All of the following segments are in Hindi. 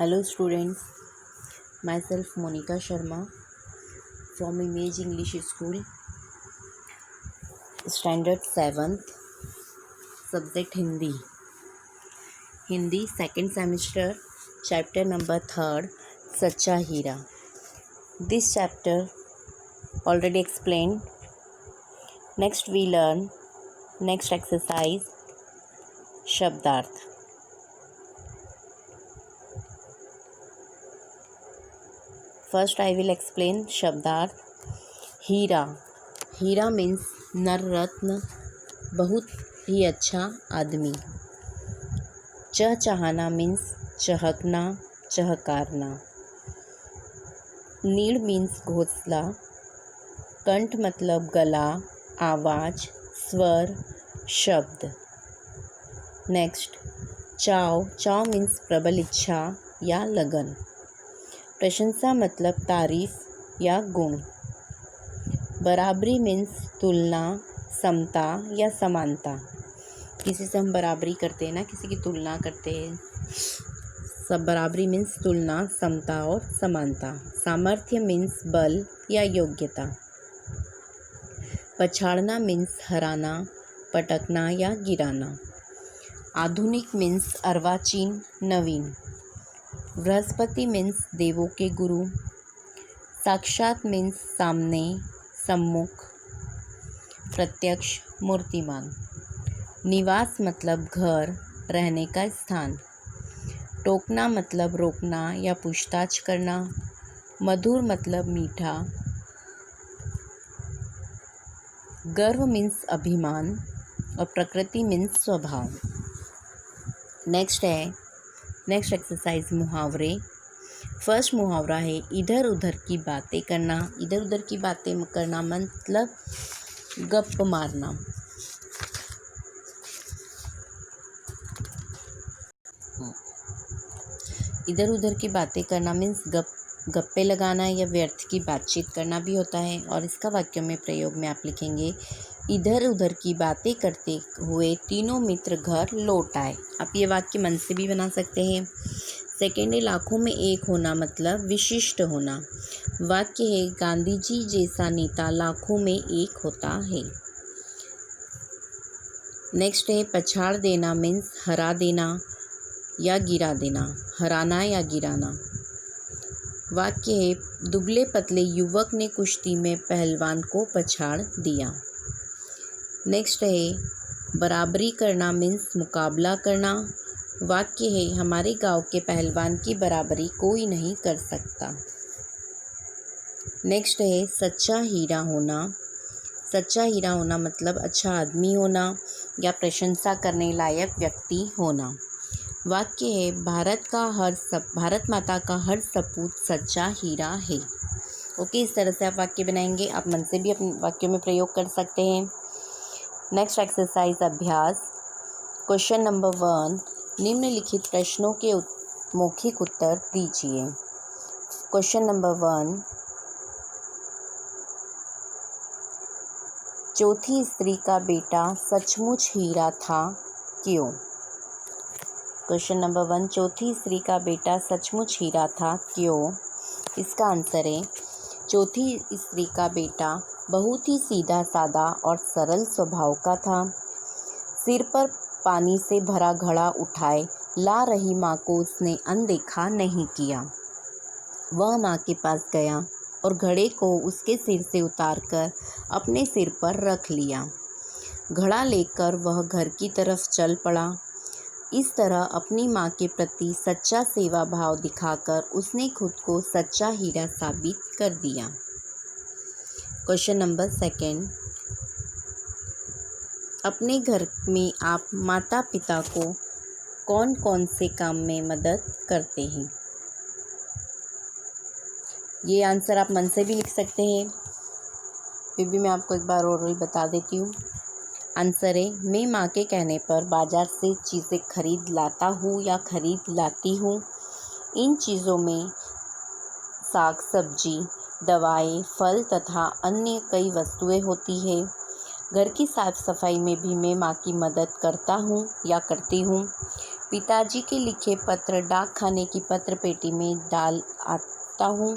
Hello students, myself Monica Sharma from Image English School, Standard 7th, subject Hindi. Hindi second semester, chapter number 3rd, Sacha Hira. This chapter already explained. Next we learn next exercise, Shabdarth. First I will explain Shabdarth. हीरा. हीरा मीन्स नर रत्न, बहुत ही अच्छा आदमी. चहचहाना मीन्स चहकना, चहकारना. नीड़ मीन्स घोंसला. कंठ मतलब गला, आवाज़, स्वर, शब्द. नेक्स्ट चाव. चाव मीन्स प्रबल इच्छा या लगन. प्रशंसा मतलब तारीफ या गुण. बराबरी मीन्स तुलना, समता या समानता. किसी से हम बराबरी करते हैं ना, किसी की तुलना करते हैं. सब बराबरी मीन्स तुलना, समता और समानता. सामर्थ्य मीन्स बल या योग्यता. पछाड़ना मीन्स हराना, पटकना या गिराना. आधुनिक मीन्स अर्वाचीन, नवीन. बृहस्पति मीन्स देवों के गुरु. साक्षात मीन्स सामने, सम्मुख, प्रत्यक्ष, मूर्तिमान. निवास मतलब घर, रहने का स्थान. टोकना मतलब रोकना या पूछताछ करना. मधुर मतलब मीठा. गर्व मीन्स अभिमान और प्रकृति मीन्स स्वभाव. नेक्स्ट एक्सरसाइज मुहावरे. फर्स्ट मुहावरा है इधर उधर की बातें करना. इधर उधर की बातें करना मतलब गप मारना. इधर उधर की बातें करना मीन्स गप्पे लगाना या व्यर्थ की बातचीत करना भी होता है. और इसका वाक्य में प्रयोग में आप लिखेंगे इधर उधर की बातें करते हुए तीनों मित्र घर लौट आए. आप ये वाक्य मन से भी बना सकते हैं. सेकेंड है लाखों में एक होना मतलब विशिष्ट होना. वाक्य है गांधी जी जैसा नेता लाखों में एक होता है. नेक्स्ट है पछाड़ देना मीन्स हरा देना या गिरा देना, हराना या गिराना. वाक्य है दुबले पतले युवक ने कुश्ती में पहलवान को पछाड़ दिया. नेक्स्ट है बराबरी करना मीन्स मुकाबला करना. वाक्य है हमारे गांव के पहलवान की बराबरी कोई नहीं कर सकता. नेक्स्ट है सच्चा हीरा होना. सच्चा हीरा होना मतलब अच्छा आदमी होना या प्रशंसा करने लायक व्यक्ति होना. वाक्य है भारत माता का हर सपूत सच्चा हीरा है. ओके, इस तरह से आप वाक्य बनाएंगे. आप मन से भी अपने वाक्यों में प्रयोग कर सकते हैं. नेक्स्ट एक्सरसाइज अभ्यास. Question number 1. निम्नलिखित प्रश्नों के मौखिक उत्तर दीजिए. Question number 1. चौथी स्त्री का बेटा सचमुच हीरा था, क्यों? Question number 1. चौथी स्त्री का बेटा सचमुच हीरा था, क्यों? इसका आंसर है चौथी स्त्री का बेटा बहुत ही सीधा साधा और सरल स्वभाव का था. सिर पर पानी से भरा घड़ा उठाए ला रही माँ को उसने अनदेखा नहीं किया. वह माँ के पास गया और घड़े को उसके सिर से उतारकर अपने सिर पर रख लिया. घड़ा लेकर वह घर की तरफ चल पड़ा. इस तरह अपनी माँ के प्रति सच्चा सेवा भाव दिखाकर उसने खुद को सच्चा हीरा साबित कर दिया. Question number 2. अपने घर में आप माता पिता को कौन कौन से काम में मदद करते हैं? ये आंसर आप मन से भी लिख सकते हैं. फिर भी मैं आपको एक बार और बता देती हूँ. आंसर है मैं माँ के कहने पर बाज़ार से चीज़ें खरीद लाता हूँ या खरीद लाती हूँ. इन चीज़ों में साग सब्जी, दवाएं, फल तथा अन्य कई वस्तुएं होती है. घर की साफ सफाई में भी मैं माँ की मदद करता हूँ या करती हूँ. पिताजी के लिखे पत्र डाक खाने की पत्र पेटी में डाल आता हूँ।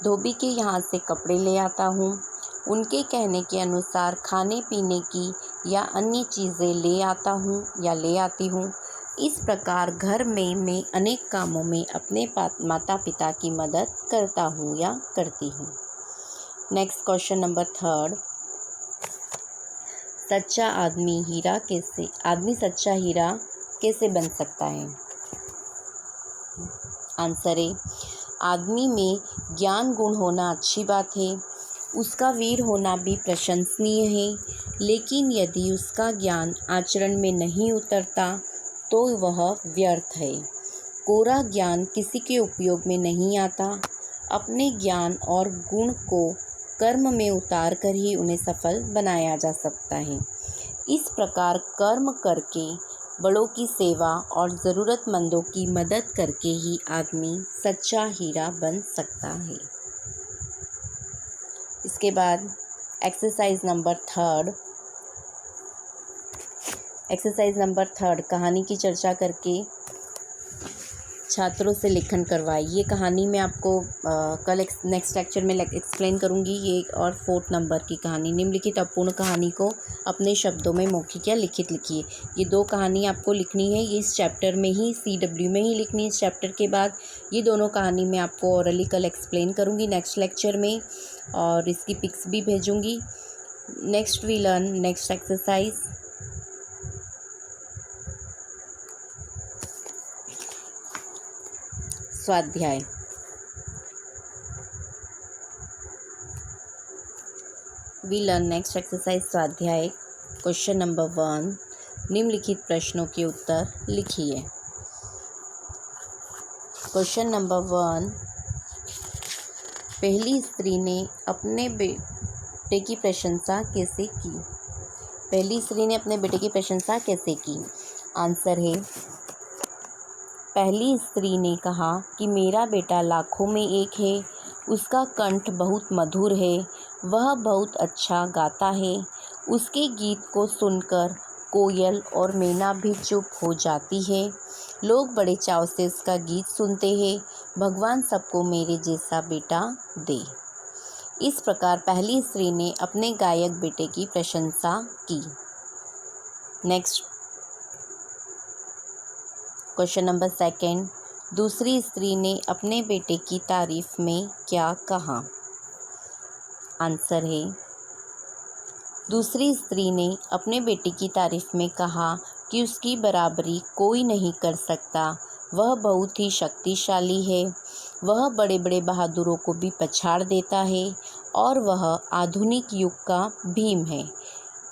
धोबी के यहाँ से कपड़े ले आता हूँ। उनके कहने के अनुसार खाने पीने की या अन्य चीज़ें ले आता हूँ या ले आती हूँ। इस प्रकार घर में मैं अनेक कामों में अपने माता पिता की मदद करता हूँ या करती हूँ। Next question number 3। सच्चा आदमी सच्चा हीरा कैसे बन सकता है? आंसर है, आदमी में ज्ञान गुण होना अच्छी बात है, उसका वीर होना भी प्रशंसनीय है, लेकिन यदि उसका ज्ञान आचरण में नहीं उतरता तो वह व्यर्थ है। कोरा ज्ञान किसी के उपयोग में नहीं आता। अपने ज्ञान और गुण को कर्म में उतार कर ही उन्हें सफल बनाया जा सकता है। इस प्रकार कर्म करके, बड़ों की सेवा और ज़रूरतमंदों की मदद करके ही आदमी सच्चा हीरा बन सकता है। इसके बाद एक्सरसाइज नंबर 3 कहानी की चर्चा करके छात्रों से लेखन करवाई। ये कहानी मैं आपको कल नेक्स्ट लेक्चर में एक्सप्लेन करूँगी। ये और 4 नंबर की कहानी, निम्नलिखित अपूर्ण कहानी को अपने शब्दों में मौखिक या लिखित लिखिए। ये 2 कहानी आपको लिखनी है, ये इस चैप्टर में ही CW में ही लिखनी है। इस चैप्टर के बाद ये दोनों कहानी मैं आपको ओरली कल एक्सप्लेन करूँगी नेक्स्ट लेक्चर में, और इसकी पिक्स भी भेजूँगी। Next we learn next exercise. स्वाध्याय। वी लर्न नेक्स्ट एक्सरसाइज स्वाध्याय। क्वेश्चन नंबर 1, निम्नलिखित प्रश्नों के उत्तर लिखिए। क्वेश्चन नंबर 1, पहली स्त्री ने अपने बेटे की प्रशंसा कैसे की? पहली स्त्री ने अपने बेटे की प्रशंसा कैसे की? आंसर है, पहली स्त्री ने कहा कि मेरा बेटा लाखों में एक है, उसका कंठ बहुत मधुर है, वह बहुत अच्छा गाता है, उसके गीत को सुनकर कोयल और मैना भी चुप हो जाती है, लोग बड़े चाव से उसका गीत सुनते हैं, भगवान सबको मेरे जैसा बेटा दे। इस प्रकार पहली स्त्री ने अपने गायक बेटे की प्रशंसा की। नेक्स्ट क्वेश्चन नंबर 2, दूसरी स्त्री ने अपने बेटे की तारीफ में क्या कहा? आंसर है, दूसरी स्त्री ने अपने बेटे की तारीफ में कहा कि उसकी बराबरी कोई नहीं कर सकता, वह बहुत ही शक्तिशाली है, वह बड़े बड़े बहादुरों को भी पछाड़ देता है और वह आधुनिक युग का भीम है।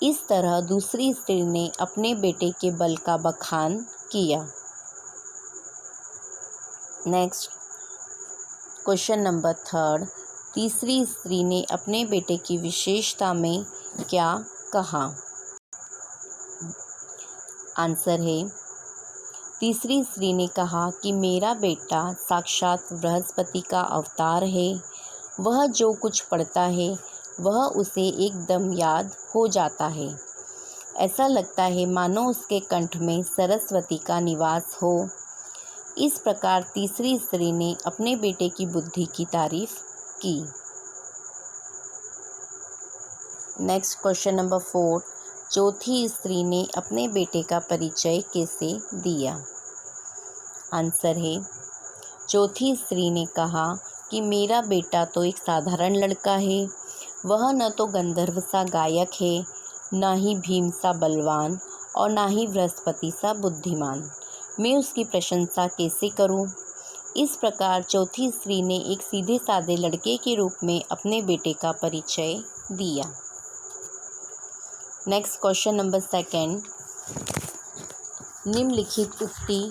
इस तरह दूसरी स्त्री ने अपने बेटे के बल का बखान किया। नेक्स्ट क्वेश्चन नंबर 3, तीसरी स्त्री ने अपने बेटे की विशेषता में क्या कहा? आंसर है, तीसरी स्त्री ने कहा कि मेरा बेटा साक्षात बृहस्पति का अवतार है, वह जो कुछ पढ़ता है वह उसे एकदम याद हो जाता है, ऐसा लगता है मानो उसके कंठ में सरस्वती का निवास हो। इस प्रकार तीसरी स्त्री ने अपने बेटे की बुद्धि की तारीफ की। नेक्स्ट क्वेश्चन नंबर 4, चौथी स्त्री ने अपने बेटे का परिचय कैसे दिया? आंसर है, चौथी स्त्री ने कहा कि मेरा बेटा तो एक साधारण लड़का है, वह न तो गंधर्व सा गायक है, न ही भीम सा बलवान और न ही बृहस्पति सा बुद्धिमान, मैं उसकी प्रशंसा कैसे करूं? इस प्रकार चौथी स्त्री ने एक सीधे साधे लड़के के रूप में अपने बेटे का परिचय दिया। नेक्स्ट क्वेश्चन नंबर 2, निम्नलिखित उक्ति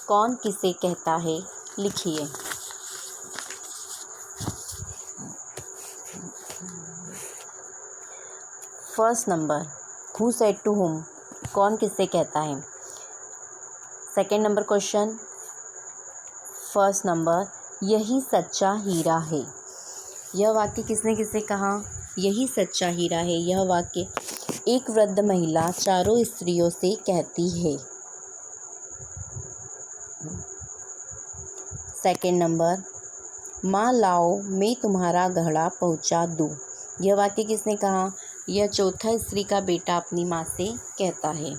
कौन किसे कहता है लिखिए। First number, who said to whom, कौन किससे कहता है। Second number question, first number, यही सच्चा हीरा है, यह वाक्य किसने किसे कहा? यही सच्चा हीरा है, यह वाक्य एक वृद्ध महिला चारों स्त्रियों से कहती है। सेकंड नंबर, माँ लाओ मैं तुम्हारा घड़ा पहुँचा दूँ। यह वाक्य किसने कहा? यह चौथा स्त्री का बेटा अपनी माँ से कहता है।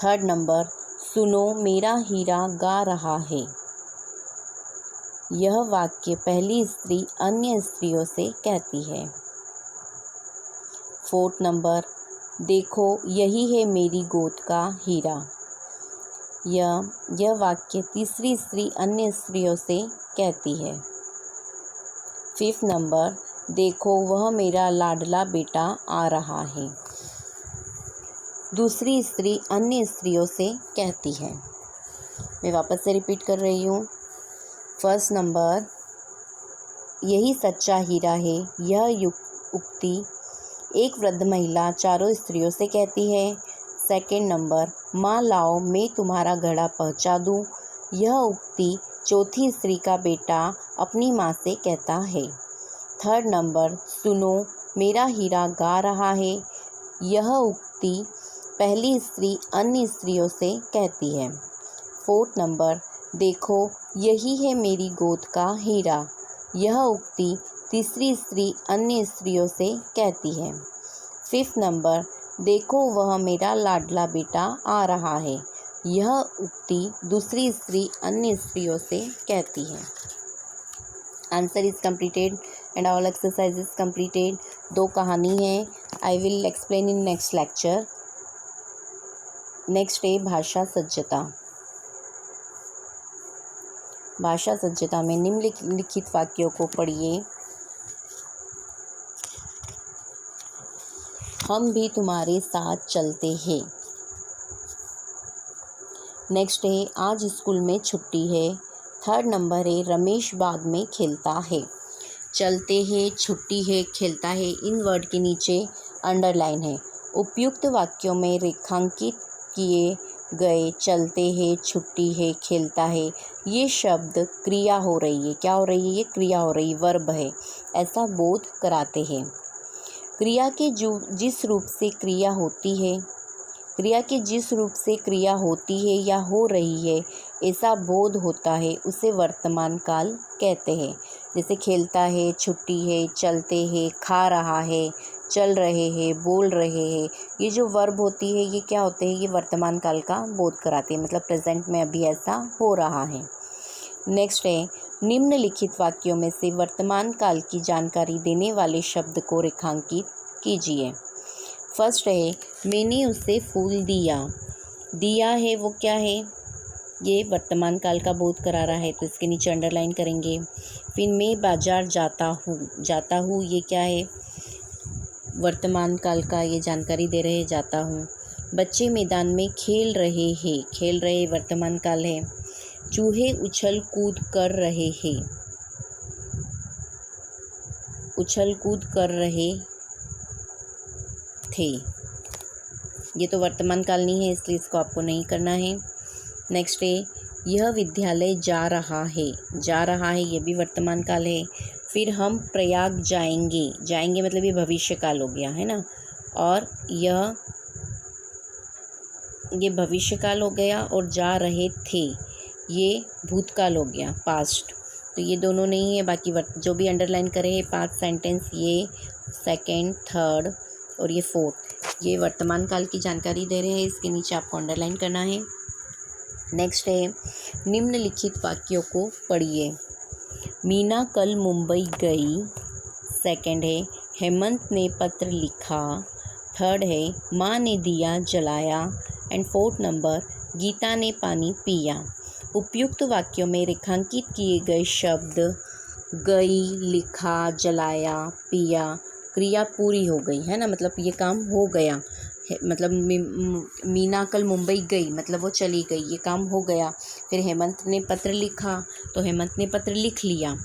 थर्ड नंबर, सुनो मेरा हीरा गा रहा है। यह वाक्य पहली स्त्री अन्य स्त्रियों से कहती है। फोर्थ नंबर, देखो यही है मेरी गोद का हीरा। यह वाक्य तीसरी स्त्री अन्य स्त्रियों से कहती है। फिफ्थ नंबर, देखो वह मेरा लाडला बेटा आ रहा है। दूसरी स्त्री अन्य स्त्रियों से कहती है। मैं वापस से रिपीट कर रही हूँ। फर्स्ट नंबर, यही सच्चा हीरा है। यह उक्ति एक वृद्ध महिला चारों स्त्रियों से कहती है। सेकंड नंबर, माँ लाओ मैं तुम्हारा घड़ा पहुँचा दूँ। यह उक्ति चौथी स्त्री का बेटा अपनी माँ से कहता है। थर्ड नंबर, सुनो मेरा हीरा गा रहा है। यह उक्ति पहली स्त्री अन्य स्त्रियों से कहती है। फोर्थ नंबर, देखो यही है मेरी गोद का हीरा। यह उक्ति तीसरी स्त्री अन्य स्त्रियों से कहती है। फिफ्थ नंबर, देखो वह मेरा लाडला बेटा आ रहा है। यह उक्ति दूसरी स्त्री अन्य स्त्रियों से कहती है। Answer is completed and all exercise is completed. 2 कहानी है। I will explain in next lecture. Next है भाषा सज्जता। भाषा सज्जता में निम्नलिखित वाक्यों को पढ़िए। हम भी तुम्हारे साथ चलते हैं। नेक्स्ट है आज स्कूल में छुट्टी है। थर्ड नंबर है रमेश बाग में खेलता है। चलते हैं, छुट्टी है, खेलता है, इन वर्ड के नीचे अंडरलाइन है। उपयुक्त वाक्यों में रेखांकित किए गए चलते हैं, छुट्टी है, खेलता है, ये शब्द क्रिया हो रही है। क्या हो रही है? ये क्रिया हो रही, वर्ब है, ऐसा बोध कराते हैं। क्रिया के जिस रूप से क्रिया होती है, क्रिया के जिस रूप से क्रिया होती है या हो रही है ऐसा बोध होता है, उसे वर्तमान काल कहते हैं। जैसे खेलता है, छुट्टी है, चलते हैं, खा रहा है, चल रहे हैं, बोल रहे हैं, ये जो वर्ब होती है ये क्या होते हैं? ये वर्तमान काल का बोध कराते हैं, मतलब प्रेजेंट में अभी ऐसा हो रहा है। नेक्स्ट है निम्नलिखित वाक्यों में से वर्तमान काल की जानकारी देने वाले शब्द को रेखांकित कीजिए। फर्स्ट है मैंने उसे फूल दिया। दिया है वो क्या है? ये वर्तमान काल का बोध करा रहा है, तो इसके नीचे अंडरलाइन करेंगे। फिर मैं बाजार जाता हूँ। जाता हूँ ये क्या है? वर्तमान काल का ये जानकारी दे रहे हैं, जाता हूँ। बच्चे मैदान में खेल रहे हैं। खेल रहे वर्तमान काल है। चूहे उछल कूद कर रहे हैं। उछल कूद कर रहे थे। ये तो वर्तमान काल नहीं है, इसलिए इसको आपको नहीं करना है। नेक्स्ट है यह विद्यालय जा रहा है। जा रहा है ये भी वर्तमान काल है। फिर हम प्रयाग जाएंगे। जाएंगे मतलब ये भविष्य काल हो गया है ना, और ये भविष्य काल हो गया, और जा रहे थे ये भूतकाल हो गया, पास्ट। तो ये दोनों नहीं है, बाकी जो भी अंडरलाइन करे है 5 सेंटेंस, ये सेकंड, थर्ड और ये फोर्थ, ये वर्तमान काल की जानकारी दे रहे हैं, इसके नीचे आपको अंडरलाइन करना है। नेक्स्ट है निम्नलिखित वाक्यों को पढ़िए। मीना कल मुंबई गई। सेकंड है हेमंत ने पत्र लिखा। थर्ड है माँ ने दिया जलाया। एंड फोर्थ नंबर गीता ने पानी पिया। उपयुक्त वाक्यों में रेखांकित किए गए शब्द गई, लिखा, जलाया, पिया, क्रिया पूरी हो गई है ना, मतलब ये काम हो गया है, मतलब मीना कल मुंबई गई मतलब वो चली गई, ये काम हो गया। फिर हेमंत ने पत्र लिखा तो हेमंत ने पत्र लिख लिया।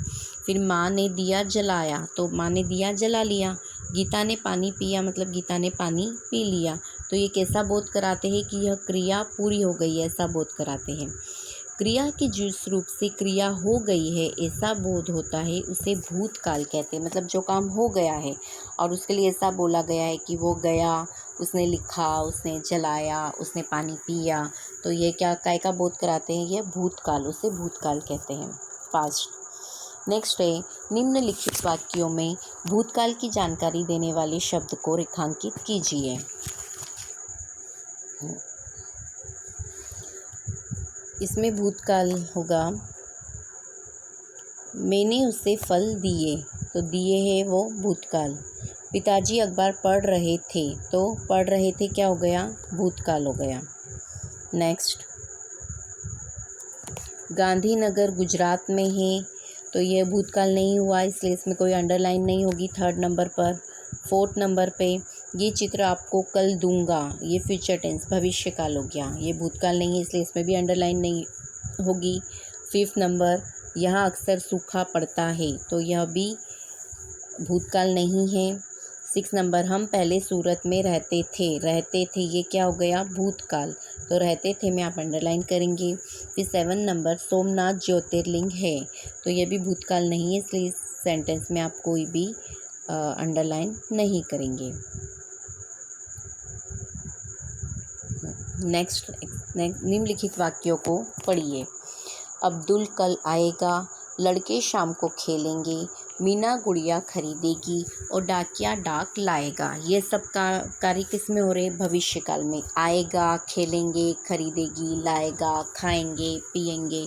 फिर माँ ने दिया जलाया तो माँ ने दिया जला लिया। गीता ने पानी पिया मतलब गीता ने पानी पी लिया। तो ये कैसा बोध कराते हैं कि यह क्रिया पूरी हो गई है, ऐसा बोध कराते हैं। क्रिया के जिस रूप से क्रिया हो गई है ऐसा बोध होता है, उसे भूतकाल कहते हैं। मतलब जो काम हो गया है और उसके लिए ऐसा बोला गया है कि वो गया, उसने लिखा, उसने जलाया, उसने पानी पिया, तो ये क्या काय का बोध कराते हैं, ये भूतकाल, उसे भूतकाल कहते हैं, पास्ट। नेक्स्ट है, निम्नलिखित वाक्यों में भूतकाल की जानकारी देने वाले शब्द को रेखांकित कीजिए। इसमें भूतकाल होगा, मैंने उसे फल दिए, तो दिए है वो भूतकाल। पिताजी अखबार पढ़ रहे थे, तो पढ़ रहे थे क्या हो गया, भूतकाल हो गया। नेक्स्ट, गांधीनगर गुजरात में है, तो ये भूतकाल नहीं हुआ, इसलिए इसमें कोई अंडरलाइन नहीं होगी थर्ड नंबर पर। फोर्थ नंबर पे, ये चित्र आपको कल दूंगा, ये फ्यूचर टेंस भविष्य काल हो गया, ये भूतकाल नहीं है, इसलिए इसमें भी अंडरलाइन नहीं होगी। फिफ्थ नंबर, यहाँ अक्सर सूखा पड़ता है, तो यह भी भूतकाल नहीं है। सिक्स नंबर, हम पहले सूरत में रहते थे, ये क्या हो गया, भूतकाल, तो रहते थे में आप अंडरलाइन करेंगे। फिर सेवन नंबर, सोमनाथ ज्योतिर्लिंग है, तो ये भी भूतकाल नहीं है, इसलिए इस सेंटेंस में आप कोई भी अंडरलाइन नहीं करेंगे। नेक्स्ट, निम्नलिखित वाक्यों को पढ़िए। अब्दुल कल आएगा, लड़के शाम को खेलेंगे, मीना गुड़िया खरीदेगी और डाकिया डाक लाएगा। ये सब का कार्य किस में हो रहे हैं, भविष्य काल में। आएगा, खेलेंगे, खरीदेगी, लाएगा, खाएंगे, पिएंगे,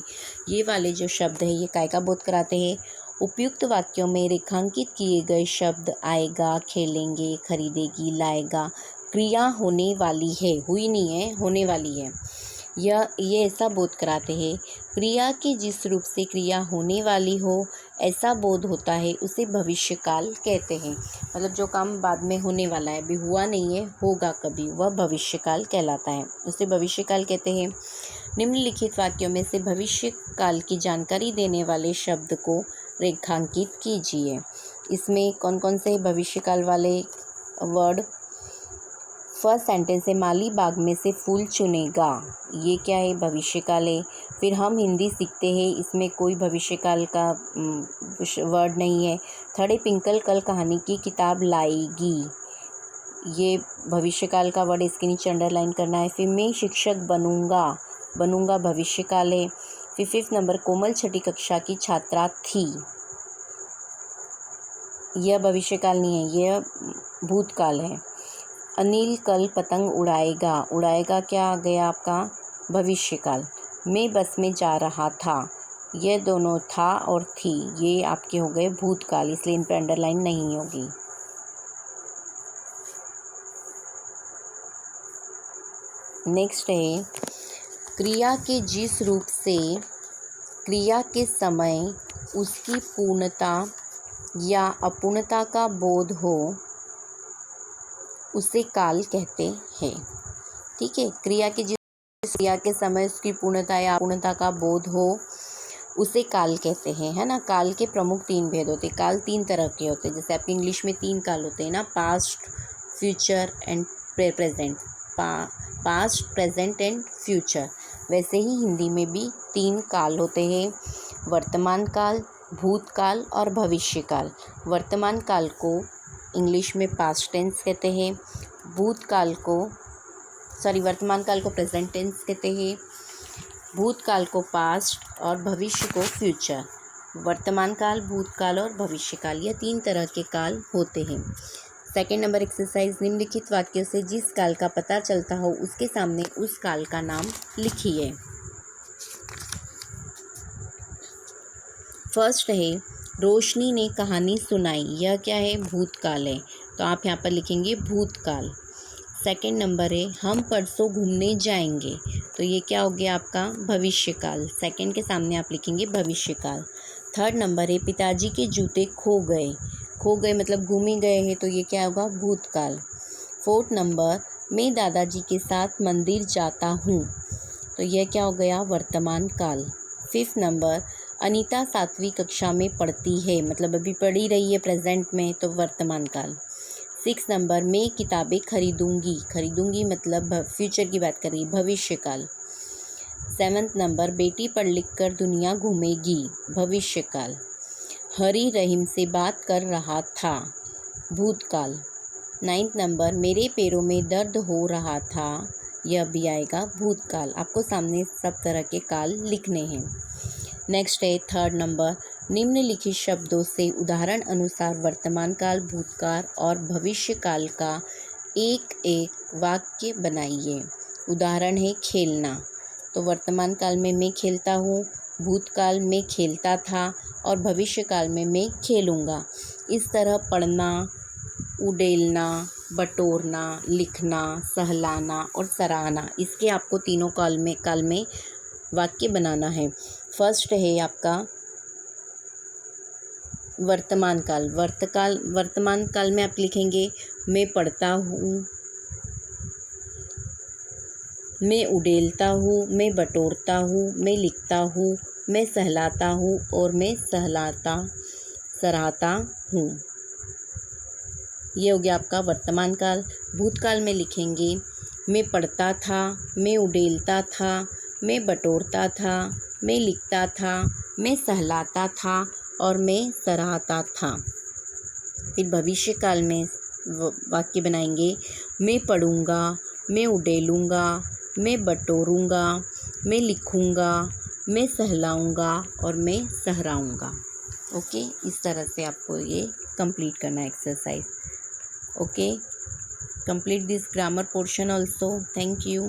ये वाले जो शब्द है ये काय का बोध कराते हैं। उपयुक्त वाक्यों में रेखांकित किए गए शब्द आएगा, खेलेंगे, खरीदेगी, लाएगा क्रिया होने वाली है, हुई नहीं है, होने वाली है। ये ऐसा बोध कराते हैं, क्रिया की जिस रूप से क्रिया होने वाली हो ऐसा बोध होता है, उसे भविष्यकाल कहते हैं। मतलब जो काम बाद में होने वाला है, अभी हुआ नहीं है, होगा कभी, वह भविष्यकाल कहलाता है, उसे भविष्यकाल कहते हैं। निम्नलिखित वाक्यों में से भविष्यकाल की जानकारी देने वाले शब्द को रेखांकित कीजिए। इसमें कौन कौन से भविष्यकाल वाले वर्ड। फर्स्ट सेंटेंस है, माली बाग में से फूल चुनेगा, ये क्या है, भविष्यकाल है। फिर हम हिंदी सीखते हैं, इसमें कोई भविष्यकाल का वर्ड नहीं है। थर्ड है, पिंकल कल कहानी की किताब लाएगी, ये भविष्यकाल का वर्ड, इसके नीचे अंडरलाइन करना है। फिर मैं शिक्षक बनूंगा भविष्यकाल है। फिर फिफ्थ नंबर, कोमल छठी कक्षा की छात्रा थी, यह भविष्यकाल नहीं है, यह भूतकाल है। अनिल कल पतंग उड़ाएगा क्या आ गया आपका, भविष्यकाल। मैं बस में जा रहा था, ये दोनों था और थी, ये आपके हो गए भूतकाल, इसलिए इन पर अंडरलाइन नहीं होगी। नेक्स्ट है, क्रिया के जिस रूप से क्रिया के समय उसकी पूर्णता या अपूर्णता का बोध हो उसे काल कहते हैं। ठीक है, क्रिया के समय उसकी पूर्णता या अपूर्णता का बोध हो उसे काल कहते हैं, है ना। काल के प्रमुख तीन भेद होते हैं, काल तीन तरह के होते हैं, जैसे आपके इंग्लिश में तीन काल होते हैं ना, past, future and present, past, present and future, वैसे ही हिंदी में भी तीन काल होते हैं, वर्तमान काल, भूतकाल और भविष्यकाल। वर्तमान काल को इंग्लिश में पास्ट टेंस कहते हैं, वर्तमान काल को प्रेजेंट टेंस कहते हैं, भूतकाल को पास्ट और भविष्य को फ्यूचर। वर्तमान काल, भूतकाल और भविष्यकाल, यह तीन तरह के काल होते हैं। सेकेंड नंबर एक्सरसाइज, निम्नलिखित वाक्यों से जिस काल का पता चलता हो उसके सामने उस काल का नाम लिखिए। फर्स्ट है, रोशनी ने कहानी सुनाई, यह क्या है, भूतकाल है, तो आप यहाँ पर लिखेंगे भूतकाल। सेकंड नंबर है, हम परसों घूमने जाएंगे, तो ये क्या हो गया आपका, भविष्यकाल, सेकंड के सामने आप लिखेंगे भविष्यकाल। थर्ड नंबर है, पिताजी के जूते खो गए मतलब गुम ही गए हैं, तो ये क्या होगा, भूतकाल। फोर्थ नंबर, मैं दादाजी के साथ मंदिर जाता हूँ, तो यह क्या हो गया, वर्तमान काल। फिफ्थ नंबर, अनीता 7वीं कक्षा में पढ़ती है, मतलब अभी पढ़ी रही है प्रेजेंट में, तो वर्तमान काल। सिक्स नंबर, मैं किताबें खरीदूंगी मतलब फ्यूचर की बात कर रही, भविष्यकाल। सेवन्थ नंबर, बेटी पढ़ लिख कर दुनिया घूमेगी, भविष्यकाल। हरी रहीम से बात कर रहा था, भूतकाल। नाइन्थ नंबर, मेरे पैरों में दर्द हो रहा था, यह भी आएगा भूतकाल। आपको सामने सब तरह के काल लिखने हैं। नेक्स्ट है 3rd नंबर, निम्नलिखित शब्दों से उदाहरण अनुसार वर्तमान काल, भूतकाल और भविष्य काल का एक एक वाक्य बनाइए। उदाहरण है खेलना, तो वर्तमान काल में मैं खेलता हूँ, भूतकाल में खेलता था और भविष्य काल में मैं खेलूँगा। इस तरह पढ़ना, उड़ेलना, बटोरना, लिखना, सहलाना और सराहना, इसके आपको तीनों काल में वाक्य बनाना है। फर्स्ट है आपका वर्तमान काल। वर्तमान काल में आप लिखेंगे मैं पढ़ता हूँ, मैं उड़ेलता हूँ, मैं बटोरता हूँ, मैं लिखता हूँ, मैं सहलाता हूँ और मैं सराहता हूँ। ये हो गया आपका वर्तमान काल। भूतकाल में लिखेंगे मैं पढ़ता था, मैं उड़ेलता था, मैं बटोरता था, मैं लिखता था, मैं सहलाता था और मैं सराहता था। फिर भविष्य काल में वाक्य बनाएंगे मैं पढ़ूँगा, मैं उड़ेलूँगा, मैं बटोरूँगा, मैं लिखूँगा, मैं सहलाऊँगा और मैं सहराऊँगा। ओके, इस तरह से आपको ये कंप्लीट करना है exercise. Okay, complete this grammar portion also. Thank you.